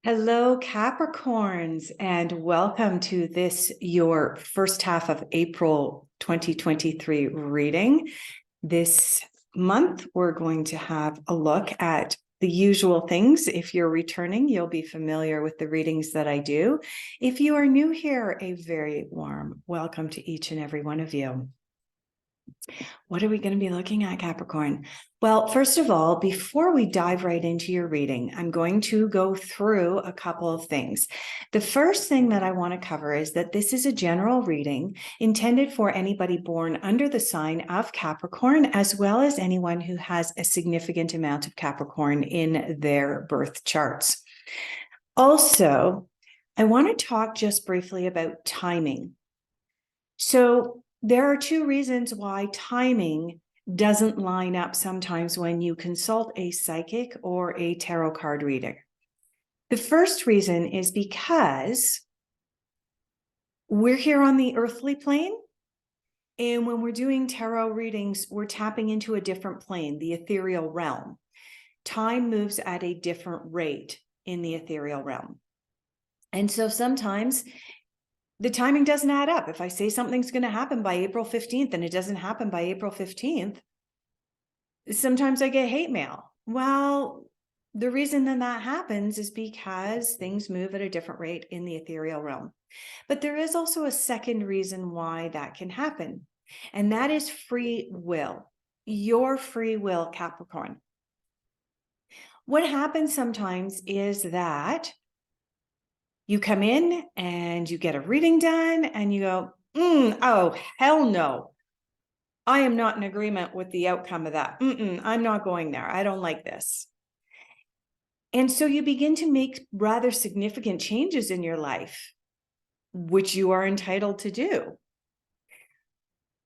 Hello, Capricorns, and welcome to this, your first half of April 2023 reading. This month, we're going to have a look at the usual things. If you're returning, you'll be familiar with the readings that I do. If you are new here, a very warm welcome to each and every one of you. What are we going to be looking at, Capricorn? Well, first of all, before we dive right into your reading, I'm going to go through a couple of things. The first thing that I want to cover is that this is a general reading intended for anybody born under the sign of Capricorn, as well as anyone who has a significant amount of Capricorn in their birth charts. Also, I want to talk just briefly about timing. So there are two reasons why timing doesn't line up sometimes when you consult a psychic or a tarot card reader. The first reason is because we're here on the earthly plane, and when we're doing tarot readings, we're tapping into a different plane, the ethereal realm. Time moves at a different rate in the ethereal realm. And so sometimes the timing doesn't add up. If I say something's going to happen by April 15th and it doesn't happen by April 15th, sometimes I get hate mail. Well, the reason that happens is because things move at a different rate in the ethereal realm. But there is also a second reason why that can happen, and that is free will. Your free will, Capricorn. What happens sometimes is that you come in and you get a reading done and you go, oh, hell no. I am not in agreement with the outcome of that. I'm not going there. I don't like this. And so you begin to make rather significant changes in your life, which you are entitled to do.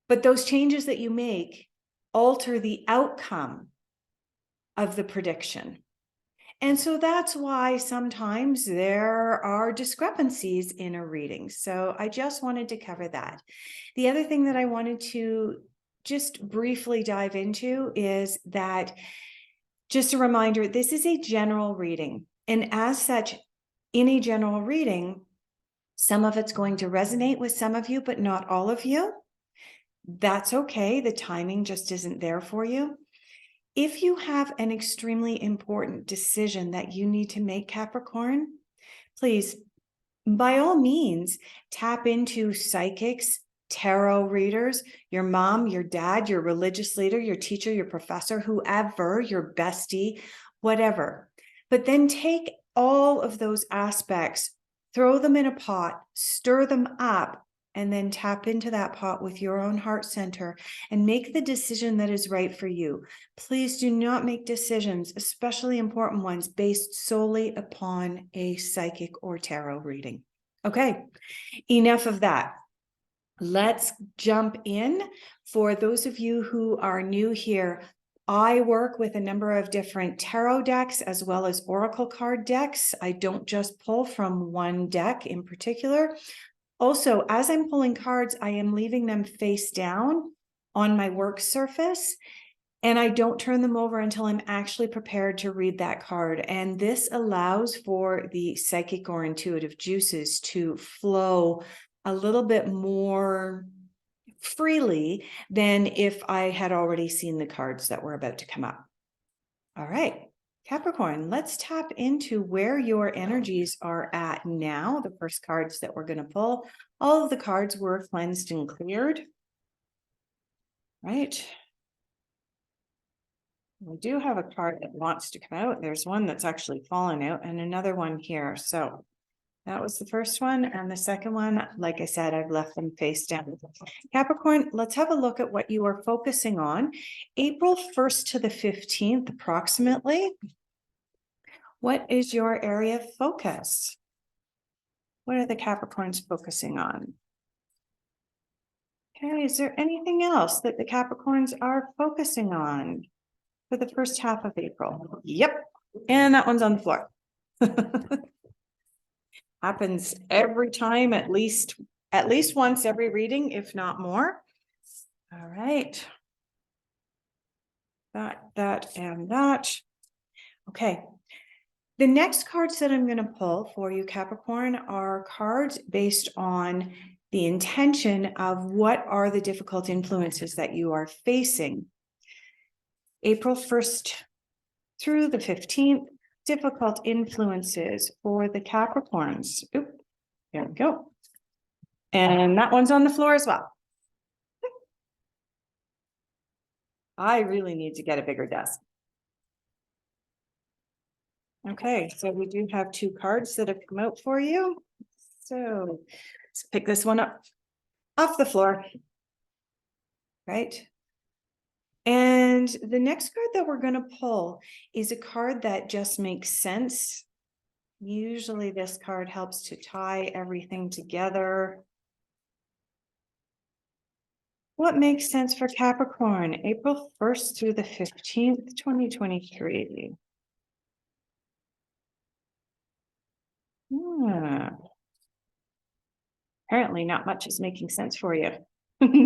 But those changes that you make alter the outcome of the prediction. And so that's why sometimes there are discrepancies in a reading. So I just wanted to cover that. The other thing that I wanted to just briefly dive into is that, just a reminder, this is a general reading. And as such, in a general reading, some of it's going to resonate with some of you, but not all of you. That's okay. The timing just isn't there for you. If you have an extremely important decision that you need to make, Capricorn, please, by all means, tap into psychics, tarot readers, your mom, your dad, your religious leader, your teacher, your professor, whoever, your bestie, whatever. But then take all of those aspects, throw them in a pot, stir them up, and then tap into that pot with your own heart center and make the decision that is right for you. Please do not make decisions, especially important ones, based solely upon a psychic or tarot reading. Okay, enough of that. Let's jump in. For those of you who are new here, I work with a number of different tarot decks as well as oracle card decks. I don't just pull from one deck in particular. Also, as I'm pulling cards, I am leaving them face down on my work surface, and I don't turn them over until I'm actually prepared to read that card. And this allows for the psychic or intuitive juices to flow a little bit more freely than if I had already seen the cards that were about to come up. All right. Capricorn, let's tap into where your energies are at now. The first cards that we're going to pull, all of the cards were cleansed and cleared. Right. We do have a card that wants to come out. There's one that's actually fallen out and another one here. So that was the first one. And the second one, like I said, I've left them face down. Capricorn, let's have a look at what you are focusing on. April 1st to the 15th, approximately. What is your area of focus? What are the Capricorns focusing on? Okay, is there anything else that the Capricorns are focusing on for the first half of April? Yep, and that one's on the floor. Happens every time, at least once every reading, if not more. All right. That, and that. Okay. The next cards that I'm going to pull for you, Capricorn, are cards based on the intention of what are the difficult influences that you are facing. April 1st through the 15th, difficult influences for the Capricorns. Oop, there we go. And that one's on the floor as well. I really need to get a bigger desk. Okay, so we do have two cards that have come out for you. So let's pick this one up off the floor. Right. And the next card that we're going to pull is a card that just makes sense. Usually this card helps to tie everything together. What makes sense for Capricorn, April 1st through the 15th, 2023? Apparently not much is making sense for you.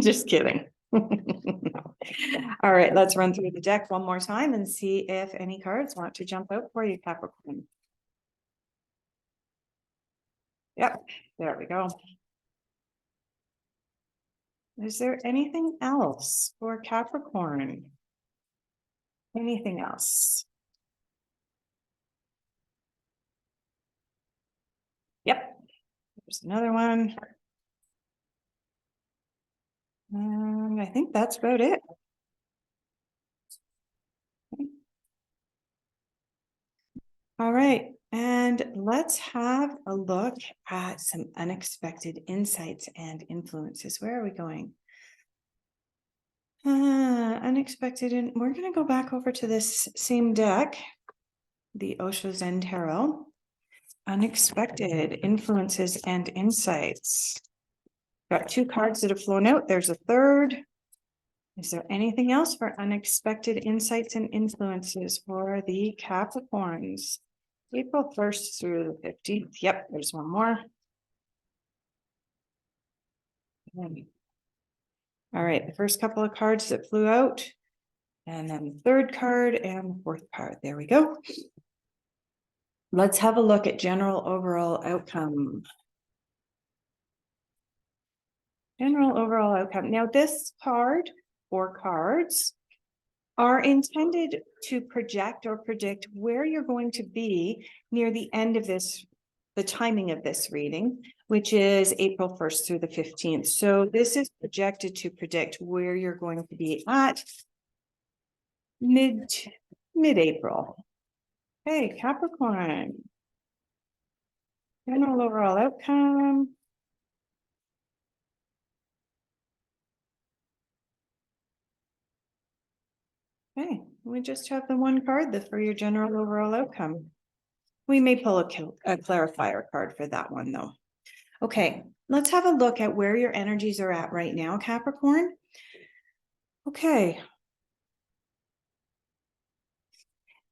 Just kidding. All right, let's run through the deck one more time and see if any cards want to jump out for you, Capricorn. Yep, there we go. Is there anything else for Capricorn? Anything else? Yep, there's another one. And I think that's about it. All right, and let's have a look at some unexpected insights and influences. Where are we going? Unexpected, and we're going to go back over to this same deck, the Osho Zen Tarot. Unexpected influences and insights. Got two cards that have flown out. There's a third. Is there anything else for unexpected insights and influences for the Capricorns? April 1st through the 15th. Yep, there's one more. All right, the first couple of cards that flew out, and then the third card and the fourth card. There we go. Let's have a look at general overall outcome. General overall outcome. Now, this card or cards are intended to project or predict where you're going to be near the end of this, the timing of this reading, which is April 1st through the 15th. So this is projected to predict where you're going to be at mid-April. Hey, Capricorn. General overall outcome. Okay, we just have the one card for your general overall outcome. We may pull a clarifier card for that one though. Okay, let's have a look at where your energies are at right now, Capricorn. Okay.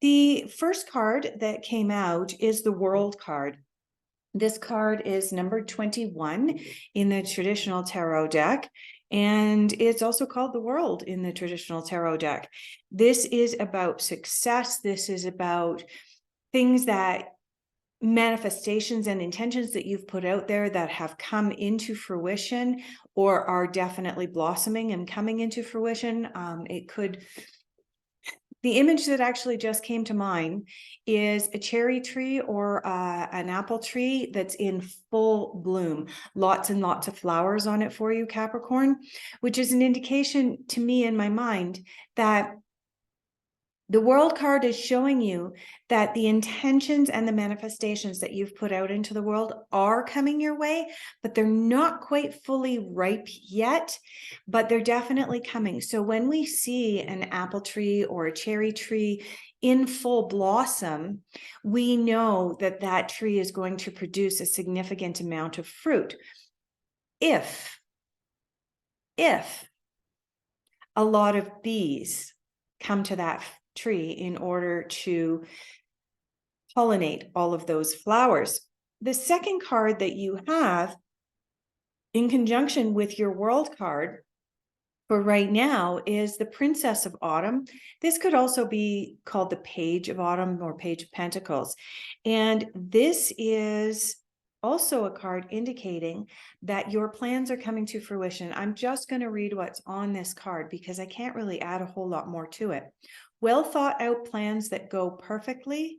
The first card that came out is the World card. This card is number 21 in the traditional tarot deck, and it's also called the World in the traditional tarot deck. This is about success. This is about things that manifestations and intentions that you've put out there that have come into fruition or are definitely blossoming and coming into fruition. The image that actually just came to mind is a cherry tree or an apple tree that's in full bloom, lots and lots of flowers on it for you, Capricorn, which is an indication to me in my mind that the World card is showing you that the intentions and the manifestations that you've put out into the world are coming your way, but they're not quite fully ripe yet, but they're definitely coming. So when we see an apple tree or a cherry tree in full blossom, we know that that tree is going to produce a significant amount of fruit. If a lot of bees come to that tree in order to pollinate all of those flowers. The second card that you have in conjunction with your World card for right now is the Princess of Autumn. This could also be called the Page of Autumn or Page of Pentacles. And this is also a card indicating that your plans are coming to fruition. I'm just going to read what's on this card because I can't really add a whole lot more to it. Well thought out plans that go perfectly,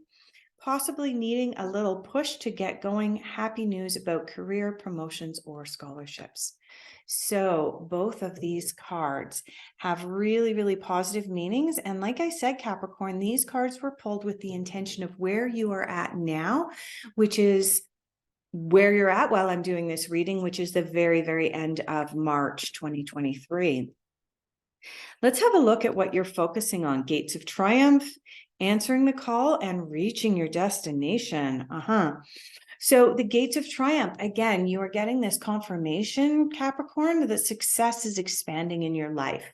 possibly needing a little push to get going. Happy news about career promotions or scholarships. So both of these cards have really, really positive meanings. And like I said, Capricorn, these cards were pulled with the intention of where you are at now, which is where you're at while I'm doing this reading, which is the very, very end of March 2023. Let's have a look at what you're focusing on. Gates of Triumph, answering the call, and reaching your destination. So the Gates of Triumph, again, you are getting this confirmation, Capricorn, that success is expanding in your life.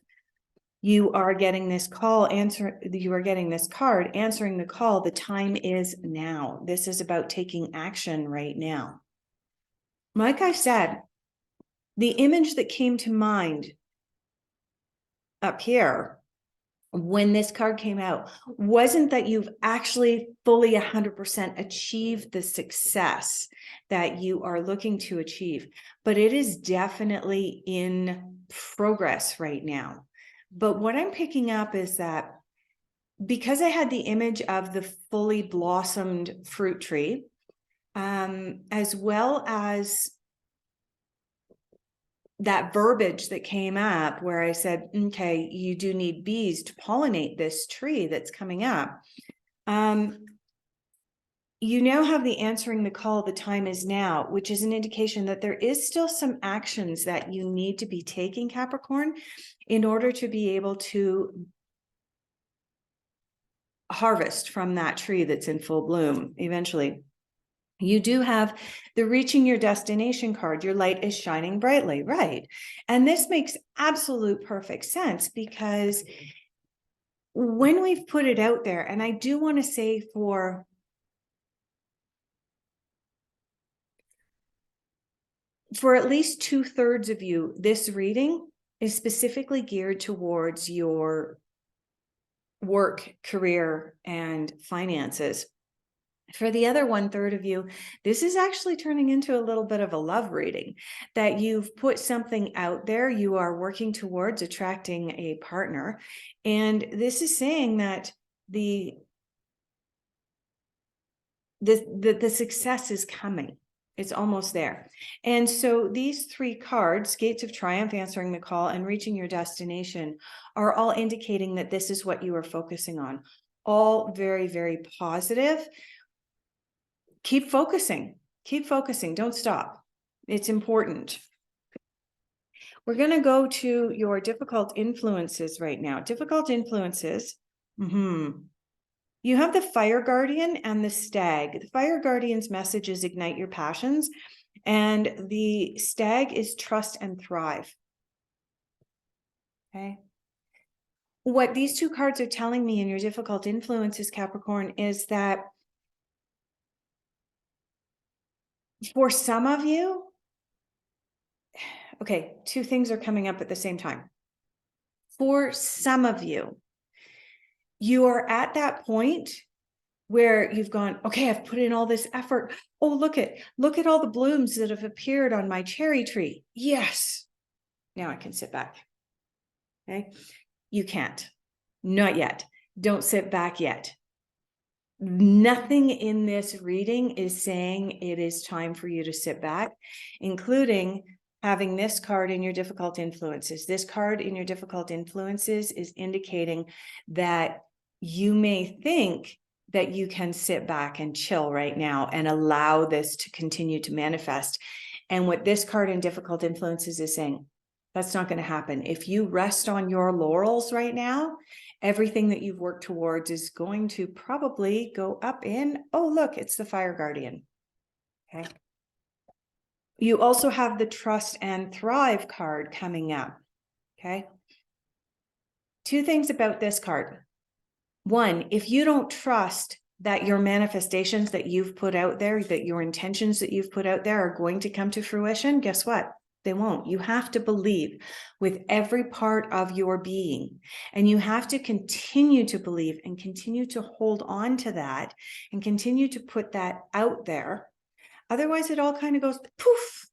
You are getting this call, you are getting this card, answering the call. The time is now. This is about taking action right now. Like I said, the image that came to mind up here when this card came out wasn't that you've actually fully 100% achieved the success that you are looking to achieve, but it is definitely in progress right now. But what I'm picking up is that because I had the image of the fully blossomed fruit tree, as well as that verbiage that came up where I said, okay, you do need bees to pollinate this tree that's coming up. You now have the answering the call, the time is now, which is an indication that there is still some actions that you need to be taking, Capricorn, in order to be able to harvest from that tree that's in full bloom eventually. You do have the reaching your destination card. Your light is shining brightly, right? And this makes absolute perfect sense because when we've put it out there, and I do want to say for at least 2/3 of you, this reading is specifically geared towards your work, career, and finances. For the other 1/3 of you, this is actually turning into a little bit of a love reading, that you've put something out there, you are working towards attracting a partner. And this is saying that the success is coming. It's almost there. And so these three cards, Gates of Triumph, answering the call, and reaching your destination, are all indicating that this is what you are focusing on. All very, very positive. Keep focusing. Keep focusing. Don't stop. It's important. We're going to go to your difficult influences right now. Difficult influences. You have the Fire Guardian and the Stag. The Fire Guardian's message is ignite your passions, and the Stag is trust and thrive. Okay. What these two cards are telling me in your difficult influences, Capricorn, is that for some of you, okay, two things are coming up at the same time. For some of you, you are at that point where you've gone, okay, I've put in all this effort. Oh, look at all the blooms that have appeared on my cherry tree. Yes. Now I can sit back. Okay. You can't. Not yet. Don't sit back yet. Nothing in this reading is saying it is time for you to sit back, including having this card in your difficult influences. This card in your difficult influences is indicating that you may think that you can sit back and chill right now and allow this to continue to manifest. And what this card in difficult influences is saying, that's not going to happen. If you rest on your laurels right now, everything that you've worked towards is going to probably go up in, oh, look, it's the Fire Guardian. Okay. You also have the Trust and Thrive card coming up. Okay. Two things about this card. One, if you don't trust that your manifestations that you've put out there, that your intentions that you've put out there are going to come to fruition, guess what? They won't. You have to believe with every part of your being, and you have to continue to believe and continue to hold on to that and continue to put that out there. Otherwise, it all kind of goes poof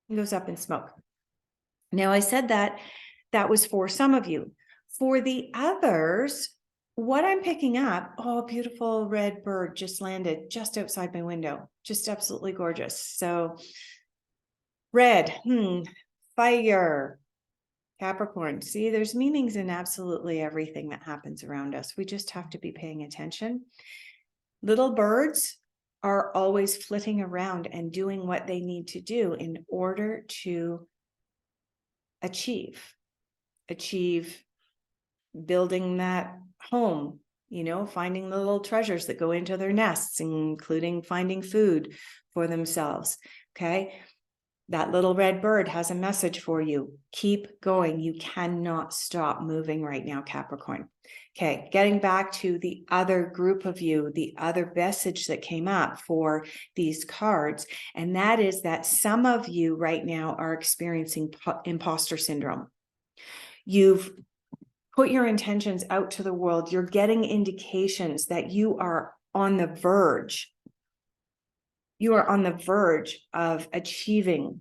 and goes up in smoke. Now, I said that was for some of you. For the others, what I'm picking up, oh, beautiful red bird just landed just outside my window. Just absolutely gorgeous. So red, fire, Capricorn. See, there's meanings in absolutely everything that happens around us. We just have to be paying attention. Little birds are always flitting around and doing what they need to do in order to achieve building that home, finding the little treasures that go into their nests, including finding food for themselves. Okay. That little red bird has a message for you. Keep going. You cannot stop moving right now, Capricorn. Okay, getting back to the other group of you, the other message that came up for these cards, and that is that some of you right now are experiencing imposter syndrome. You've put your intentions out to the world. You're getting indications that you are on the verge. You are on the verge of achieving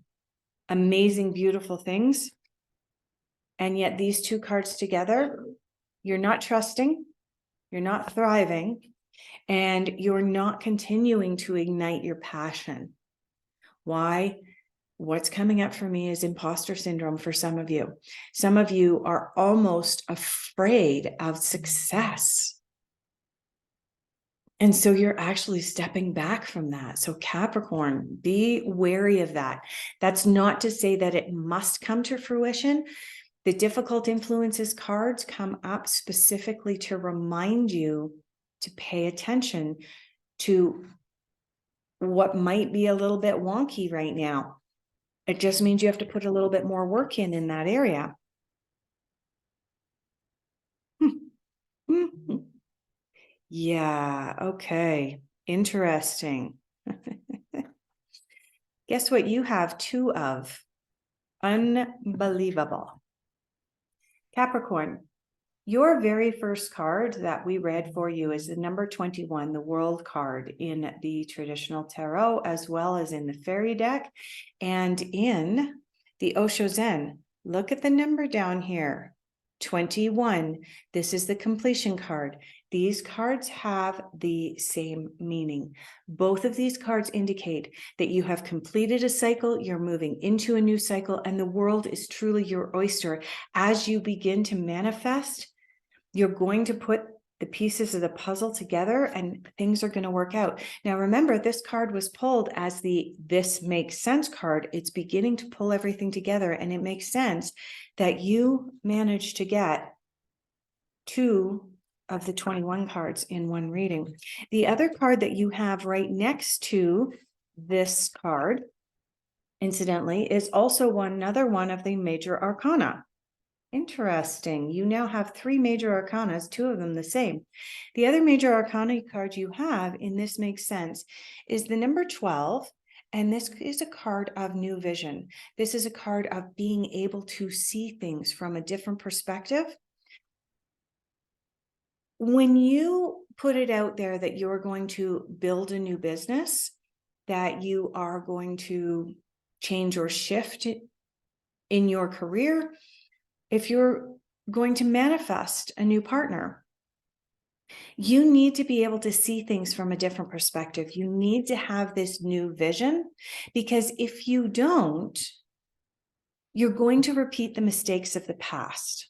amazing, beautiful things. And yet these two cards together, you're not trusting, you're not thriving, and you're not continuing to ignite your passion. Why? What's coming up for me is imposter syndrome for some of you. Some of you are almost afraid of success. And so you're actually stepping back from that. So Capricorn, be wary of that. That's not to say that it must come to fruition. The difficult influences cards come up specifically to remind you to pay attention to what might be a little bit wonky right now. It just means you have to put a little bit more work in that area. Yeah, okay. Interesting. Guess what you have two of? Unbelievable. Capricorn, your very first card that we read for you is the number 21, the World card in the traditional tarot, as well as in the fairy deck and in the Osho Zen. Look at the number down here, 21. This is the completion card. These cards have the same meaning. Both of these cards indicate that you have completed a cycle, you're moving into a new cycle, and the world is truly your oyster. As you begin to manifest, you're going to put the pieces of the puzzle together and things are going to work out. Now, remember, this card was pulled as the "this makes sense" card. It's beginning to pull everything together, and it makes sense that you managed to get 2 of the 21 cards in one reading. The other card that you have right next to this card, incidentally, is also another one of the major arcana. Interesting. You now have 3 major arcanas, 2 of them the same. The other major arcana card you have in This Makes Sense is the number 12, and this is a card of new vision. This is a card of being able to see things from a different perspective. When you put it out there that you're going to build a new business, that you are going to change or shift in your career, if you're going to manifest a new partner, you need to be able to see things from a different perspective. You need to have this new vision, because if you don't, you're going to repeat the mistakes of the past.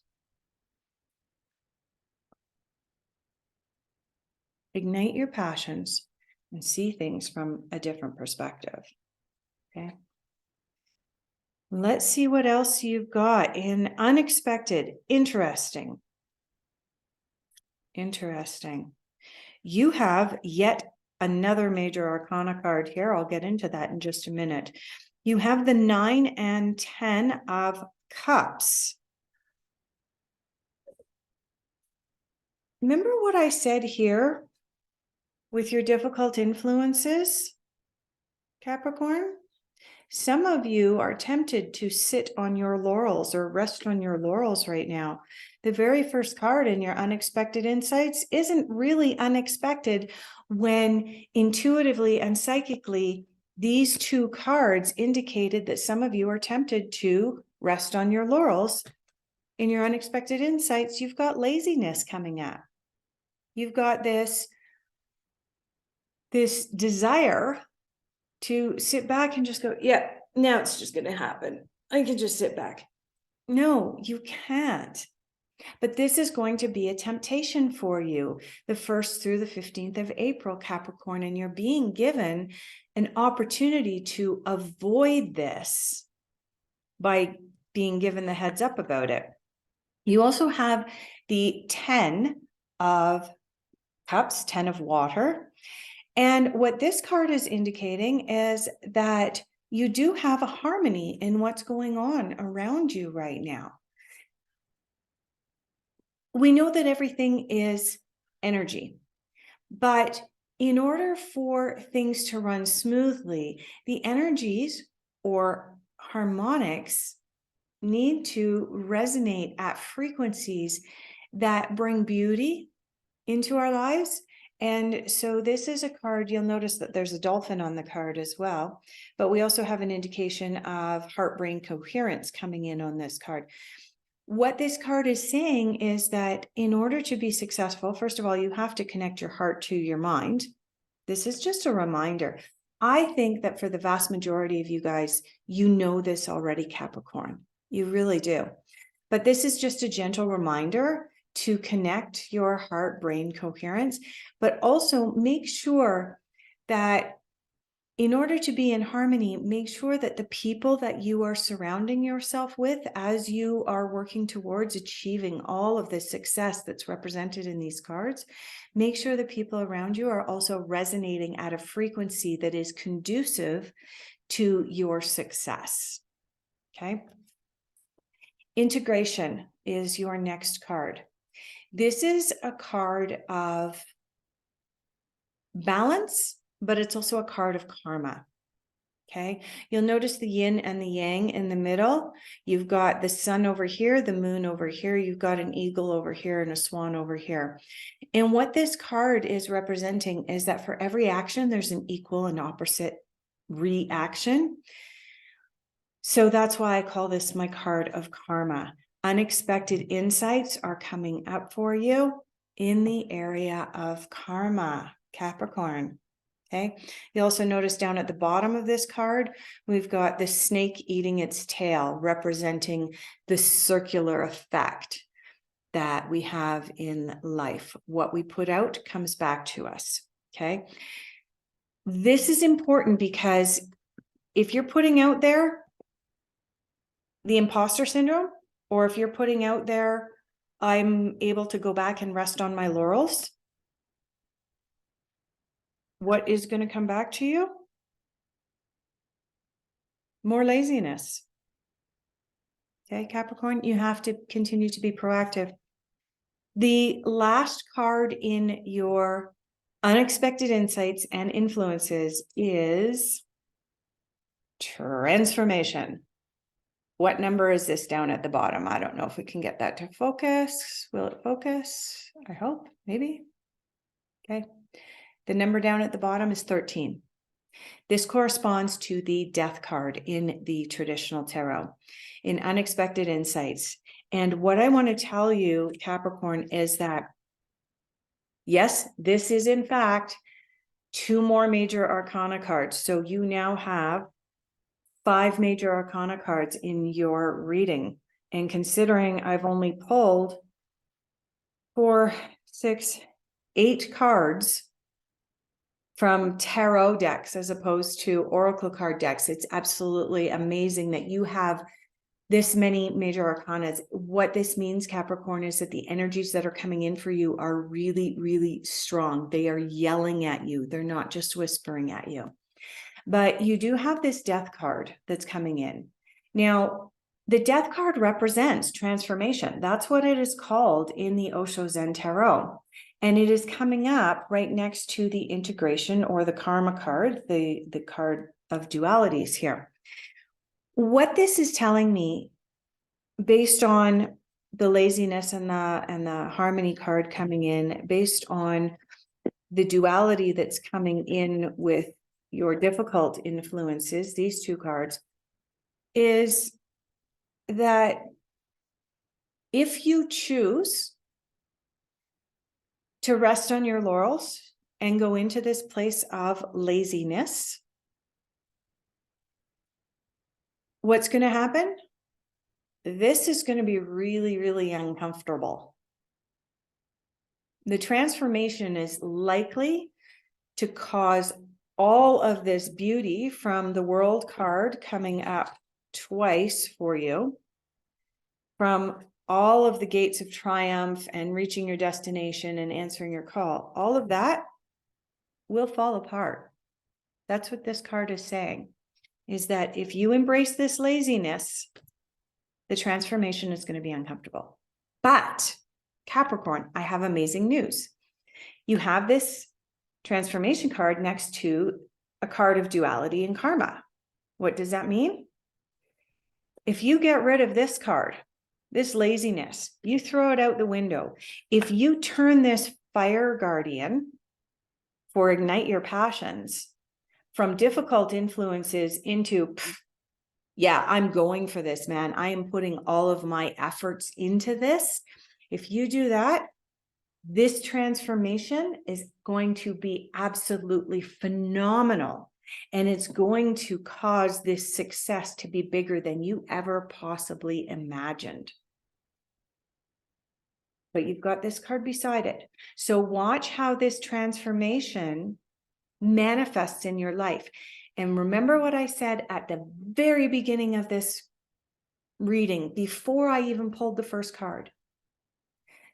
Ignite your passions and see things from a different perspective. Okay. Let's see what else you've got in unexpected, interesting. Interesting. You have yet another major arcana card here. I'll get into that in just a minute. You have the 9 and 10 of Cups. Remember what I said here with your difficult influences, Capricorn? Some of you are tempted to sit on your laurels or rest on your laurels right now. The very first card in your unexpected insights isn't really unexpected when intuitively and psychically these two cards indicated that some of you are tempted to rest on your laurels. In your unexpected insights, you've got laziness coming up. You've got this desire to sit back and just go, yeah, now it's just going to happen. I can just sit back. No, you can't. But this is going to be a temptation for you, the 1st through the 15th of April, Capricorn, and you're being given an opportunity to avoid this by being given the heads up about it. You also have the 10 of Cups, 10 of water. And what this card is indicating is that you do have a harmony in what's going on around you right now. We know that everything is energy, but in order for things to run smoothly, the energies or harmonics need to resonate at frequencies that bring beauty into our lives. And so this is a card, you'll notice that there's a dolphin on the card as well, but we also have an indication of heart-brain coherence coming in on this card. What this card is saying is that in order to be successful, first of all, you have to connect your heart to your mind. This is just a reminder. I think that for the vast majority of you guys, you know this already, Capricorn. You really do. But this is just a gentle reminder to connect your heart-brain coherence, but also make sure that in order to be in harmony, make sure that the people that you are surrounding yourself with as you are working towards achieving all of the success that's represented in these cards, make sure the people around you are also resonating at a frequency that is conducive to your success. Okay. Integration is your next card. This is a card of balance, but it's also a card of karma. Okay, you'll notice the yin and the yang in the middle. You've got the sun over here, the moon over here. You've got an eagle over here and a swan over here. And what this card is representing is that for every action, there's an equal and opposite reaction. So that's why I call this my card of karma. Unexpected insights are coming up for you in the area of karma, Capricorn. Okay. You also notice down at the bottom of this card, we've got the snake eating its tail, representing the circular effect that we have in life. What we put out comes back to us. Okay. This is important because if you're putting out there the imposter syndrome, or if you're putting out there, I'm able to go back and rest on my laurels, what is going to come back to you? More laziness. Okay, Capricorn, you have to continue to be proactive. The last card in your unexpected insights and influences is transformation. What number is this down at the bottom? I don't know if we can get that to focus. Will it focus? I hope, maybe. Okay. The number down at the bottom is 13. This corresponds to the death card in the traditional tarot, in unexpected insights. And what I want to tell you, Capricorn, is that, yes, this is in fact 2 more major arcana cards. So you now have 5 major arcana cards in your reading. And considering I've only pulled 4, 6, 8 cards from tarot decks as opposed to oracle card decks, it's absolutely amazing that you have this many major arcanas. What this means, Capricorn, is that the energies that are coming in for you are really, really strong. They are yelling at you. They're not just whispering at you. But you do have this death card that's coming in. Now, the death card represents transformation. That's what it is called in the Osho Zen Tarot. And it is coming up right next to the integration or the karma card, the card of dualities here. What this is telling me, based on the laziness and the harmony card coming in, based on the duality that's coming in with your difficult influences, these two cards, is that if you choose to rest on your laurels and go into this place of laziness, what's going to happen? This is going to be really, really uncomfortable. The transformation is likely to cause all of this beauty from the World card coming up twice for you, from all of the gates of triumph and reaching your destination and answering your call. All of that will fall apart. That's what this card is saying, is that if you embrace this laziness, the transformation is going to be uncomfortable. But Capricorn, I have amazing news. You have this transformation card next to a card of duality and karma. What does that mean? If you get rid of this card, this laziness, you throw it out the window. If you turn this fire guardian for ignite your passions from difficult influences into, yeah, I'm going for this, man. I am putting all of my efforts into this. If you do that, this transformation is going to be absolutely phenomenal. And it's going to cause this success to be bigger than you ever possibly imagined. But you've got this card beside it. So watch how this transformation manifests in your life. And remember what I said at the very beginning of this reading, before I even pulled the first card.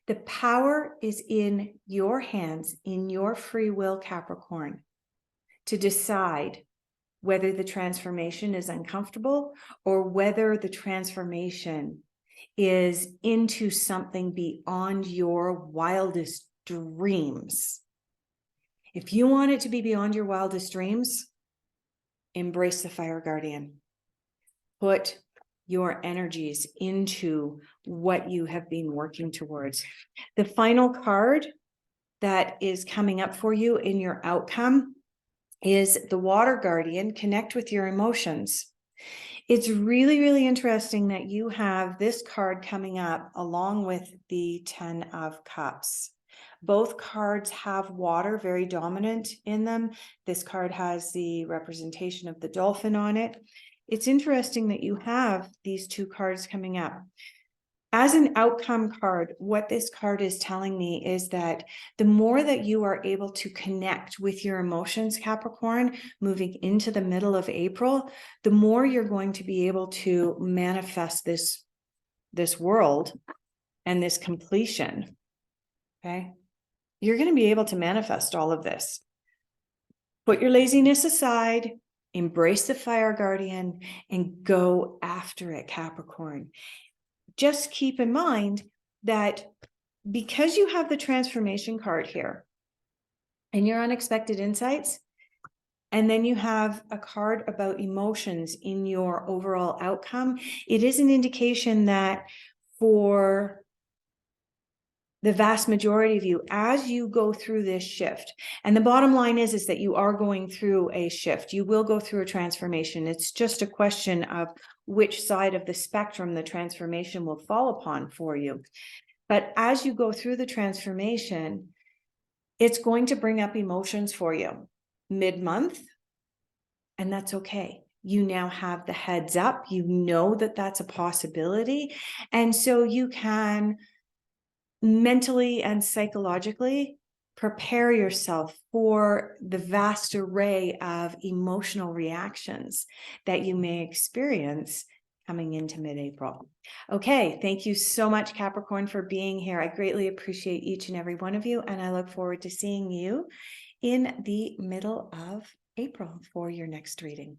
The power is in your hands, in your free will, Capricorn, to decide whether the transformation is uncomfortable or whether the transformation is into something beyond your wildest dreams. If you want it to be beyond your wildest dreams, embrace the fire guardian. Put your energies into what you have been working towards. The final card that is coming up for you in your outcome is the water guardian. Connect with your emotions. It's really, really interesting that you have this card coming up along with the 10 of Cups. Both cards have water very dominant in them. This card has the representation of the dolphin on it. It's interesting that you have these two cards coming up. As an outcome card, what this card is telling me is that the more that you are able to connect with your emotions, Capricorn, moving into the middle of April, the more you're going to be able to manifest this world and this completion. Okay? You're going to be able to manifest all of this. Put your laziness aside, embrace the fire guardian, and go after it, Capricorn. Just keep in mind that because you have the transformation card here and your unexpected insights, and then you have a card about emotions in your overall outcome, it is an indication that for the vast majority of you, as you go through this shift, and the bottom line is that you are going through a shift. You will go through a transformation. It's just a question of which side of the spectrum the transformation will fall upon for you. But as you go through the transformation, it's going to bring up emotions for you mid-month, and that's okay. You now have the heads up. You know that that's a possibility. And so you can mentally and psychologically prepare yourself for the vast array of emotional reactions that you may experience coming into mid-April. Okay, thank you so much, Capricorn, for being here. I greatly appreciate each and every one of you, and I look forward to seeing you in the middle of April for your next reading.